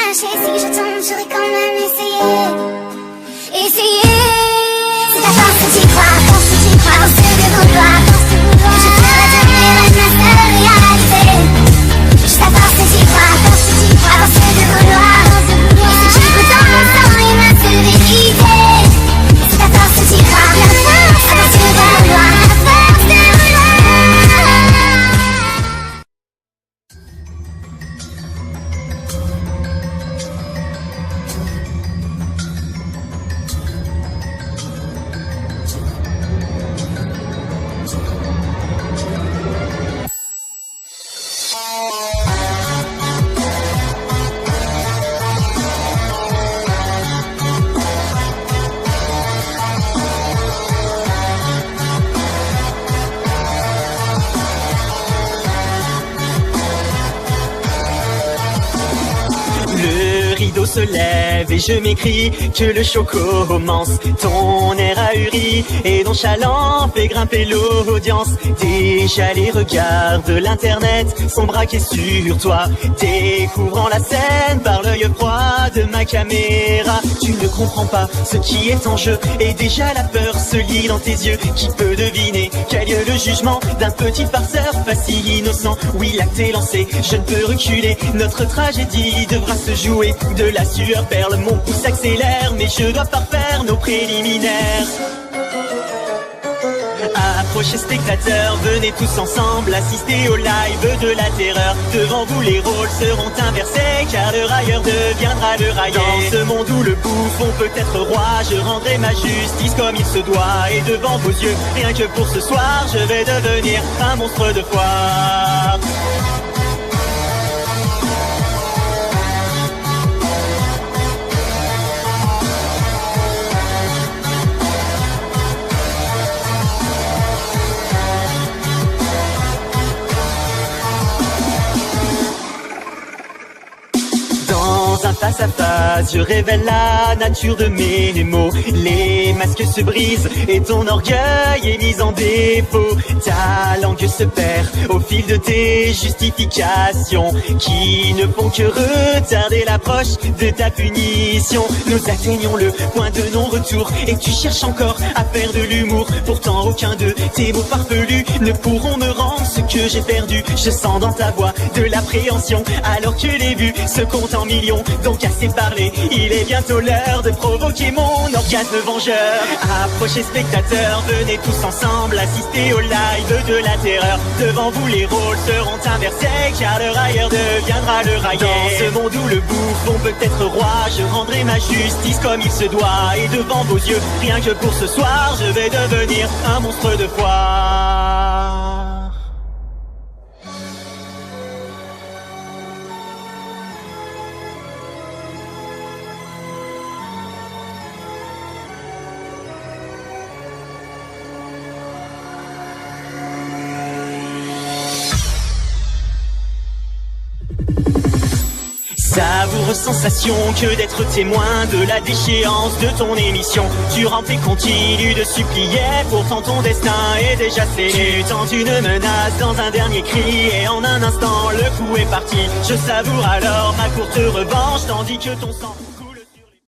lâcher. Si je tombe, j'aurais quand même essayé. Essayé. C'est à force que tu crois, force que tu crois, force de vouloir, force de vouloir, que je pourrais devenir ma seule réalité. Juste à force que tu crois, force que tu crois, force de vouloir, et ce qui goûte dans mon sang est ma seule vérité. C'est à force que tu crois, la force, à force de vouloir, à force de vouloir. Le rideau se lève et je m'écris que le show commence. Ton air ahuri et nonchalant fait grimper l'audience. Déjà les regards de l'internet sont braqués sur toi, découvrant la scène par l'œil froid de ma caméra. Tu ne comprends pas ce qui est en jeu et déjà la peur se lit dans tes yeux. Qui peut deviner quel lieu le jugement d'un petit farceur pas si innocent? Oui, l'acte est lancé, je ne peux reculer. Notre tragédie devra se jouer. De la sueur perle, mon pouce accélère, mais je dois parfaire nos préliminaires. Approchez spectateurs, venez tous ensemble assister au live de la terreur. Devant vous les rôles seront inversés, car le railleur deviendra le raillé. Dans ce monde où le bouffon peut être roi, je rendrai ma justice comme il se doit. Et devant vos yeux, rien que pour ce soir, je vais devenir un monstre de foire. Un face à face, je révèle la nature de mes mots. Les masques se brisent et ton orgueil est mis en défaut. Ta langue se perd au fil de tes justifications, qui ne font que retarder l'approche de ta punition. Nous atteignons le point de non-retour et tu cherches encore à faire de l'humour. Pourtant aucun de tes mots farfelus ne pourront me rendre ce que j'ai perdu. Je sens dans ta voix de l'appréhension alors que les vues se comptent en millions. Donc assez parlé, il est bientôt l'heure de provoquer mon orgasme vengeur. Approchez spectateurs, venez tous ensemble assister au live de la terreur. Devant vous les rôles seront inversés, car le railleur deviendra le raillé. Dans ce monde où le bouffon peut être roi, je rendrai ma justice comme il se doit. Et devant vos yeux, rien que pour ce soir, je vais devenir un monstre de foire. Savoure sensation que d'être témoin de la déchéance de ton émission. Tu rampes et continues de supplier, pourtant ton destin est déjà scellé. Tu tentes une menace dans un dernier cri et en un instant le coup est parti. Je savoure alors ma courte revanche tandis que ton sang...